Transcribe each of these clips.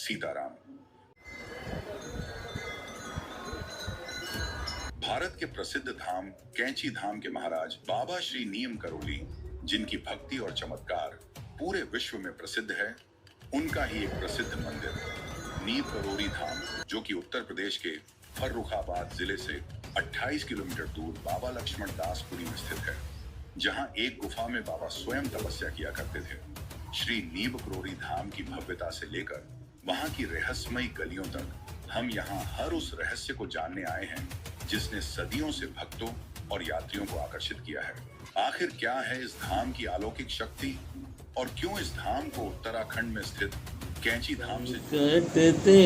सीताराम। भारत के प्रसिद्ध धाम कैंची धाम के महाराज बाबा श्री नीम करोली, जिनकी भक्ति और चमत्कार पूरे विश्व में प्रसिद्ध है, उनका ही एक प्रसिद्ध मंदिर नीम करोली धाम, जो कि उत्तर प्रदेश के फर्रुखाबाद जिले से 28 किलोमीटर दूर बाबा लक्ष्मण दासपुरी में स्थित है, जहां एक गुफा में बाबा स्वयं तपस्या किया करते थे। श्री नीम करोली धाम की भव्यता से लेकर वहां की रहस्यमयी गलियों तक हम यहाँ हर उस रहस्य को जानने आए हैं जिसने सदियों से भक्तों और यात्रियों को आकर्षित किया है। आखिर क्या है इस धाम की अलौकिक शक्ति और क्यों इस धाम को उत्तराखंड में स्थित कैंची धाम से कटते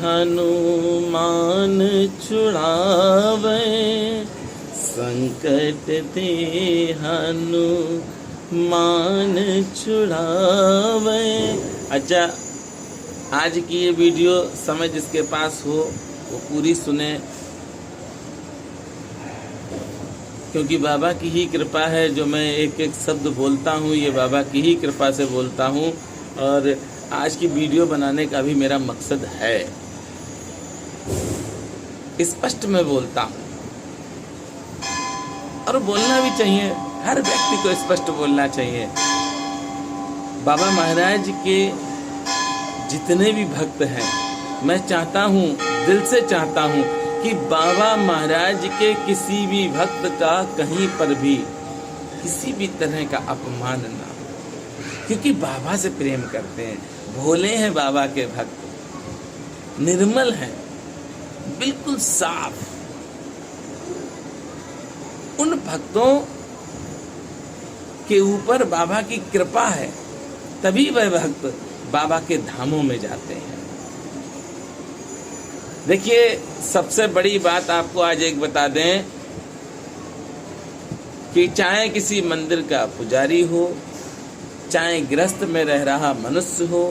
हनुमान छुड़ावे, संकट ते हनुमान छुड़ावे। अच्छा, आज की ये वीडियो समय जिसके पास हो वो पूरी सुने, क्योंकि बाबा की ही कृपा है जो मैं एक एक शब्द बोलता हूँ, ये बाबा की ही कृपा से बोलता हूँ। और आज की वीडियो बनाने का भी मेरा मकसद है, स्पष्ट में बोलता हूँ और बोलना भी चाहिए, हर व्यक्ति को स्पष्ट बोलना चाहिए। बाबा महाराज के जितने भी भक्त हैं, मैं चाहता हूँ, दिल से चाहता हूँ कि बाबा महाराज के किसी भी भक्त का कहीं पर भी किसी भी तरह का अपमान ना हो, क्योंकि बाबा से प्रेम करते हैं। भोले हैं बाबा के भक्त, निर्मल हैं, बिल्कुल साफ। उन भक्तों के ऊपर बाबा की कृपा है, तभी वह भक्त बाबा के धामों में जाते हैं। देखिए, सबसे बड़ी बात आपको आज एक बता दें कि चाहे किसी मंदिर का पुजारी हो, चाहे गृहस्थ में रह रहा मनुष्य हो,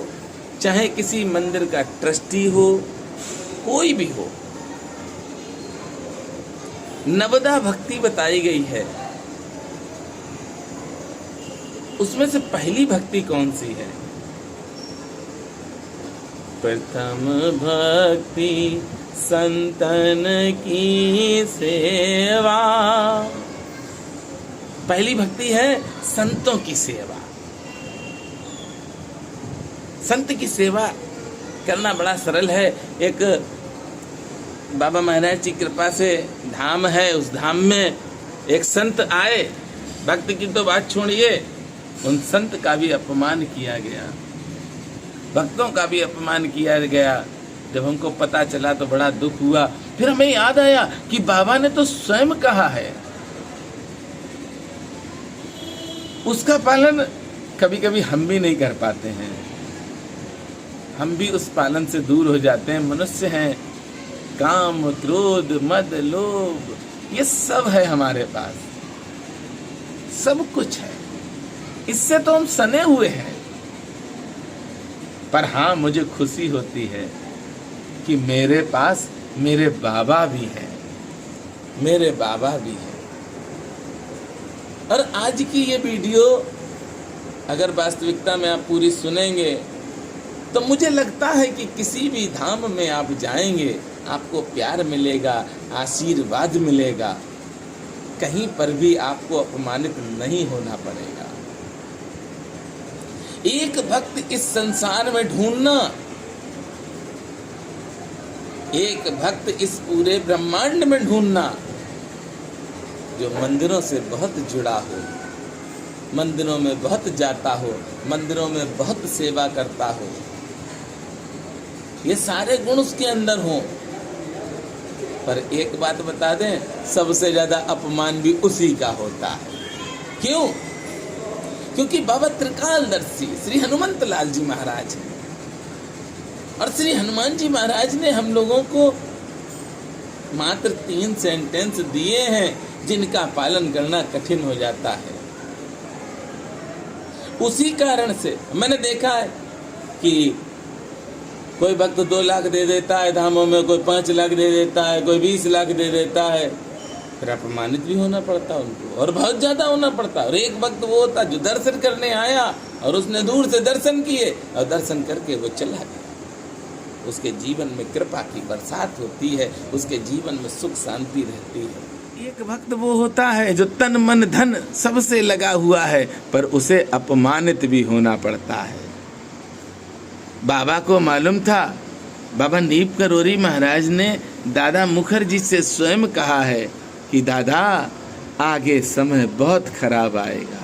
चाहे किसी मंदिर का ट्रस्टी हो, कोई भी हो, नवदा भक्ति बताई गई है। उसमें से पहली भक्ति कौन सी है? प्रथम भक्ति संतन की सेवा। पहली भक्ति है संतों की सेवा। संत की सेवा करना बड़ा सरल है। एक बाबा महाराज की कृपा से धाम है, उस धाम में एक संत आए, भक्त की तो बात छोड़िए, उन संत का भी अपमान किया गया, भक्तों का भी अपमान किया गया। जब हमको पता चला तो बड़ा दुख हुआ। फिर हमें याद आया कि बाबा ने तो स्वयं कहा है, उसका पालन कभी कभी हम भी नहीं कर पाते हैं, हम भी उस पालन से दूर हो जाते हैं। मनुष्य हैं, काम, क्रोध, मद, लोभ, ये सब है हमारे पास, सब कुछ है, इससे तो हम सने हुए हैं। पर हाँ, मुझे खुशी होती है कि मेरे पास मेरे बाबा भी हैं, मेरे बाबा भी हैं। और आज की ये वीडियो अगर वास्तविकता में आप पूरी सुनेंगे तो मुझे लगता है कि किसी भी धाम में आप जाएंगे, आपको प्यार मिलेगा, आशीर्वाद मिलेगा, कहीं पर भी आपको अपमानित नहीं होना पड़ेगा। एक भक्त इस संसार में ढूंढना, एक भक्त इस पूरे ब्रह्मांड में ढूंढना जो मंदिरों से बहुत जुड़ा हो, मंदिरों में बहुत जाता हो, मंदिरों में बहुत सेवा करता हो, ये सारे गुण उसके अंदर हों। पर एक बात बता दें, सबसे ज्यादा अपमान भी उसी का होता है। क्यों? क्योंकि बाबा त्रिकालदर्शी श्री हनुमंत लाल जी महाराज हैं, और श्री हनुमान जी महाराज ने हम लोगों को मात्र 3 सेंटेंस दिए हैं जिनका पालन करना कठिन हो जाता है। उसी कारण से मैंने देखा है कि कोई भक्त 2 लाख दे देता है धामों में, कोई 5 लाख दे देता है, कोई 20 लाख दे देता है, फिर अपमानित भी होना पड़ता उनको, और बहुत ज्यादा होना पड़ता। और एक वक्त वो होता जो दर्शन करने आया और उसने दूर से दर्शन किए और दर्शन करके वो चला गया। उसके जीवन में कृपा की बरसात होती है, उसके जीवन में सुख शांति रहती है। एक भक्त वो होता है जो तन मन धन सबसे लगा हुआ है, पर उसे अपमानित भी होना पड़ता है। बाबा को मालूम था, बाबा नीब करोरी महाराज ने दादा मुखर्जी से स्वयं कहा है कि दादा आगे समय बहुत खराब आएगा।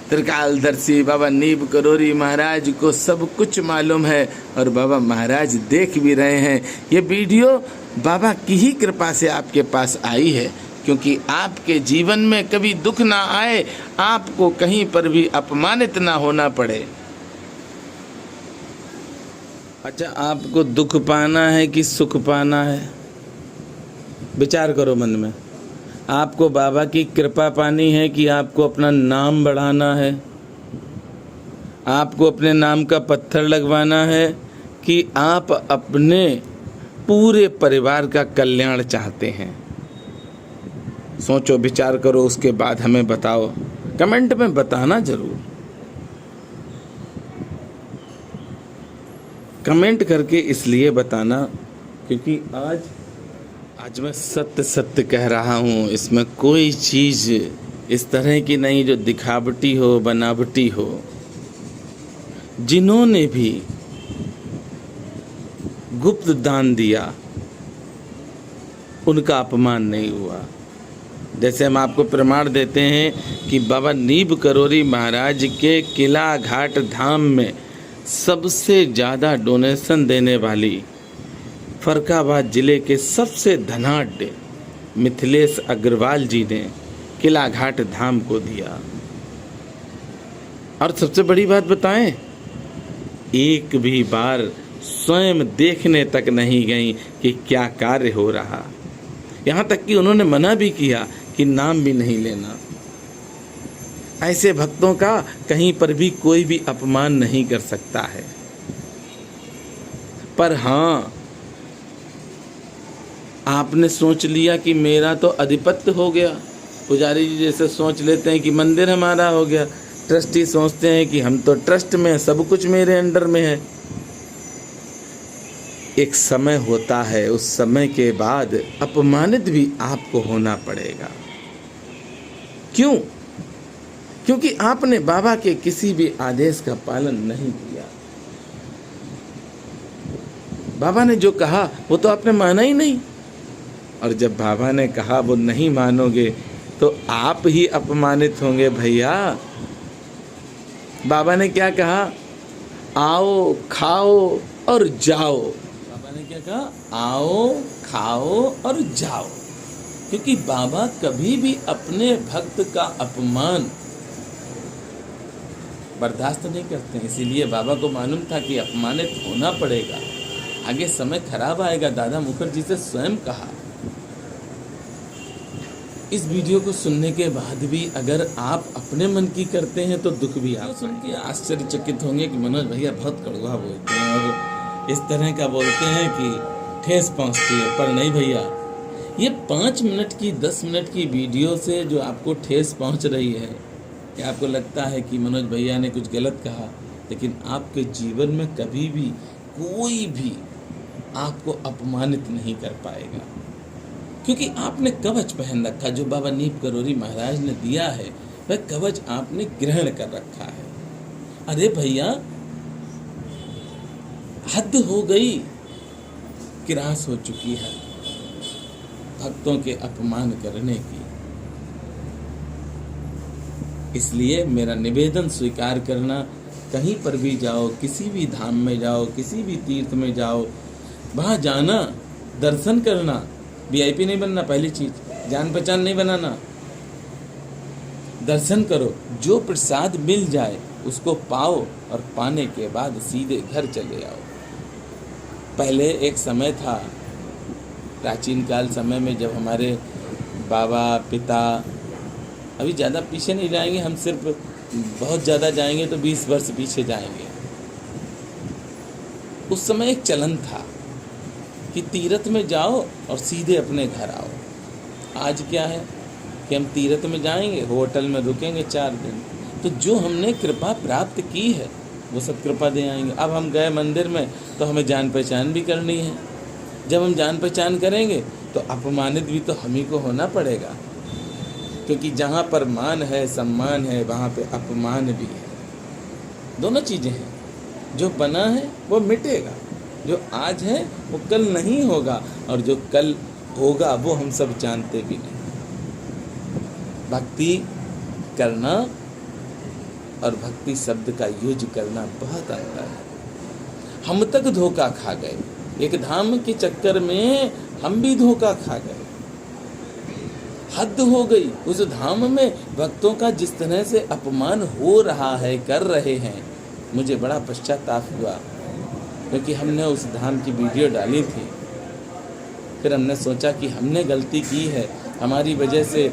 त्रिकालदर्शी बाबा नीब करोरी महाराज को सब कुछ मालूम है और बाबा महाराज देख भी रहे हैं। ये वीडियो बाबा की ही कृपा से आपके पास आई है, क्योंकि आपके जीवन में कभी दुख ना आए, आपको कहीं पर भी अपमानित ना होना पड़े। अच्छा, आपको दुख पाना है कि सुख पाना है? विचार करो मन में। आपको बाबा की कृपा पानी है कि आपको अपना नाम बढ़ाना है? आपको अपने नाम का पत्थर लगवाना है कि आप अपने पूरे परिवार का कल्याण चाहते हैं? सोचो, विचार करो, उसके बाद हमें बताओ। कमेंट में बताना जरूर। कमेंट करके इसलिए बताना क्योंकि आज मैं सत्य सत्य कह रहा हूँ। इसमें कोई चीज़ इस तरह की नहीं जो दिखावटी हो, बनावटी हो। जिन्होंने भी गुप्त दान दिया उनका अपमान नहीं हुआ। जैसे हम आपको प्रमाण देते हैं कि बाबा नीब करोरी महाराज के किला घाट धाम में सबसे ज़्यादा डोनेशन देने वाली फरकाबाद जिले के सबसे धनाढ्य मिथिलेश अग्रवाल जी ने किला घाट धाम को दिया। और सबसे बड़ी बात बताएं, एक भी बार स्वयं देखने तक नहीं गई कि क्या कार्य हो रहा। यहाँ तक कि उन्होंने मना भी किया कि नाम भी नहीं लेना। ऐसे भक्तों का कहीं पर भी कोई भी अपमान नहीं कर सकता है। पर हाँ, आपने सोच लिया कि मेरा तो अधिपत्य हो गया। पुजारी जी जैसे सोच लेते हैं कि मंदिर हमारा हो गया, ट्रस्टी सोचते हैं कि हम तो ट्रस्ट में हैं, सब कुछ मेरे अंडर में है। एक समय होता है, उस समय के बाद अपमानित भी आपको होना पड़ेगा। क्यों? क्योंकि आपने बाबा के किसी भी आदेश का पालन नहीं किया। बाबा ने जो कहा वो तो आपने माना ही नहीं, और जब बाबा ने कहा वो नहीं मानोगे तो आप ही अपमानित होंगे भैया। बाबा ने क्या कहा? आओ, खाओ और जाओ। बाबा ने क्या कहा? आओ, खाओ और जाओ। क्योंकि बाबा कभी भी अपने भक्त का अपमान बर्दाश्त नहीं करते। इसीलिए बाबा को मालूम था कि अपमानित होना पड़ेगा, आगे समय खराब आएगा। दादा मुखर्जी से स्वयं कहा। इस वीडियो को सुनने के बाद भी अगर आप अपने मन की करते हैं तो दुख भी आप सुन के आश्चर्यचकित होंगे कि मनोज भैया बहुत कड़वा बोलते हैं और इस तरह का बोलते हैं कि ठेस पहुंचती है। पर नहीं भैया, ये 5 मिनट की 10 मिनट की वीडियो से जो आपको ठेस पहुंच रही है, कि आपको लगता है कि मनोज भैया ने कुछ गलत कहा, लेकिन आपके जीवन में कभी भी कोई भी आपको अपमानित नहीं कर पाएगा। क्योंकि आपने कवच पहन रखा, जो बाबा नीब करोरी महाराज ने दिया है वह कवच आपने ग्रहण कर रखा है। अरे भैया, हद हो गई, किरास हो चुकी है भक्तों के अपमान करने की। इसलिए मेरा निवेदन स्वीकार करना। कहीं पर भी जाओ, किसी भी धाम में जाओ, किसी भी तीर्थ में जाओ, वहाँ जाना, दर्शन करना, वीआईपी नहीं बनना, पहली चीज जान पहचान नहीं बनाना। दर्शन करो, जो प्रसाद मिल जाए उसको पाओ और पाने के बाद सीधे घर चले आओ। पहले एक समय था, प्राचीन काल समय में, जब हमारे बाबा पिता, अभी ज़्यादा पीछे नहीं जाएंगे हम, सिर्फ बहुत ज़्यादा जाएंगे तो 20 वर्ष पीछे जाएंगे। उस समय एक चलन था कि तीर्थ में जाओ और सीधे अपने घर आओ। आज क्या है कि हम तीर्थ में जाएंगे, होटल में रुकेंगे 4 दिन। तो जो हमने कृपा प्राप्त की है वो सब कृपा दे आएंगे। अब हम गए मंदिर में तो हमें जान पहचान भी करनी है। जब हम जान पहचान करेंगे तो अपमानित भी तो हम ही को होना पड़ेगा, क्योंकि जहाँ पर मान है, सम्मान है, वहाँ पे अपमान भी है। दोनों चीज़ें हैं। जो बना है वो मिटेगा, जो आज है वो कल नहीं होगा, और जो कल होगा वो हम सब जानते भी नहीं। भक्ति करना और भक्ति शब्द का यूज करना बहुत अंतर है। हम तक धोखा खा गए, एक धाम के चक्कर में हम भी धोखा खा गए। हद हो गई उस धाम में भक्तों का जिस तरह से अपमान हो रहा है, कर रहे हैं। मुझे बड़ा पश्चाताप हुआ, क्योंकि हमने उस धाम की वीडियो डाली थी। फिर हमने सोचा कि हमने गलती की है, हमारी वजह से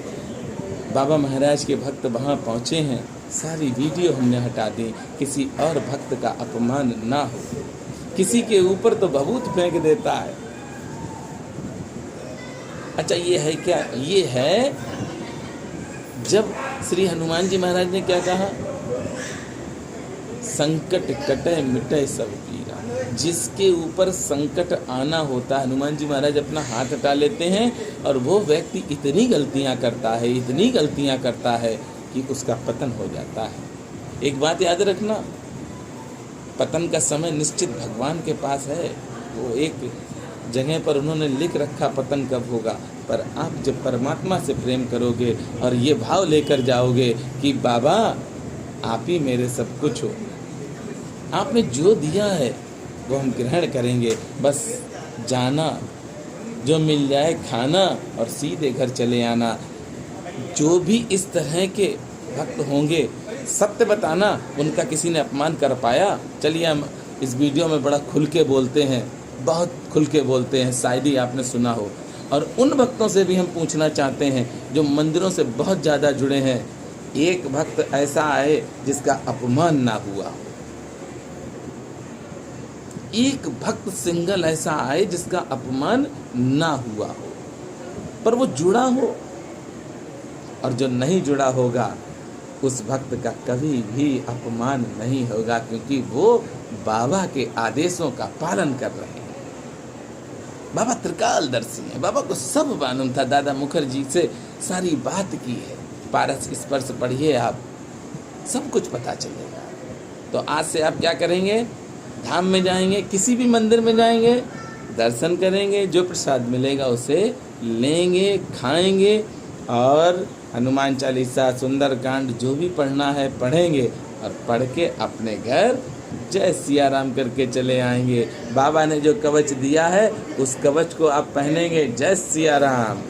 बाबा महाराज के भक्त वहाँ पहुँचे हैं। सारी वीडियो हमने हटा दी, किसी और भक्त का अपमान ना हो। किसी के ऊपर तो भभूत फेंक देता है। अच्छा, ये है क्या? ये है जब श्री हनुमान जी महाराज ने क्या कहा, संकट कटे मिटे सब पीरा। जिसके ऊपर संकट आना होता, हनुमान जी महाराज अपना हाथ हटा लेते हैं और वो व्यक्ति इतनी गलतियां करता है, इतनी गलतियां करता है कि उसका पतन हो जाता है। एक बात याद रखना, पतन का समय निश्चित भगवान के पास है। वो एक जगह पर उन्होंने लिख रखा पतन कब होगा, पर आप जब परमात्मा से प्रेम करोगे और ये भाव लेकर जाओगे कि बाबा आप ही मेरे सब कुछ हो, आपने जो दिया है वो हम ग्रहण करेंगे, बस जाना, जो मिल जाए खाना और सीधे घर चले आना। जो भी इस तरह के भक्त होंगे, सत्य बताना, उनका किसी ने अपमान कर पाया। चलिए हम इस वीडियो में बड़ा खुल के बोलते हैं, बहुत खुल के बोलते हैं, शायद ही आपने सुना हो। और उन भक्तों से भी हम पूछना चाहते हैं जो मंदिरों से बहुत ज़्यादा जुड़े हैं, एक भक्त ऐसा आए जिसका अपमान ना हुआ, एक भक्त सिंगल ऐसा आए जिसका अपमान ना हुआ हो, पर वो जुड़ा हो। और जो नहीं जुड़ा होगा उस भक्त का कभी भी अपमान नहीं होगा, क्योंकि वो बाबा के आदेशों का पालन कर रहे हैं। बाबा त्रिकालदर्शी हैं, बाबा को सब मालूम था। दादा मुखर्जी से सारी बात की है, पारस स्पर्श पढ़िए आप, सब कुछ पता चलेगा। तो आज से आप क्या करेंगे, धाम में जाएंगे, किसी भी मंदिर में जाएंगे, दर्शन करेंगे, जो प्रसाद मिलेगा उसे लेंगे, खाएंगे, और हनुमान चालीसा, सुंदरकांड जो भी पढ़ना है पढ़ेंगे, और पढ़ के अपने घर जय सिया राम करके चले आएंगे। बाबा ने जो कवच दिया है उस कवच को आप पहनेंगे। जय सिया राम।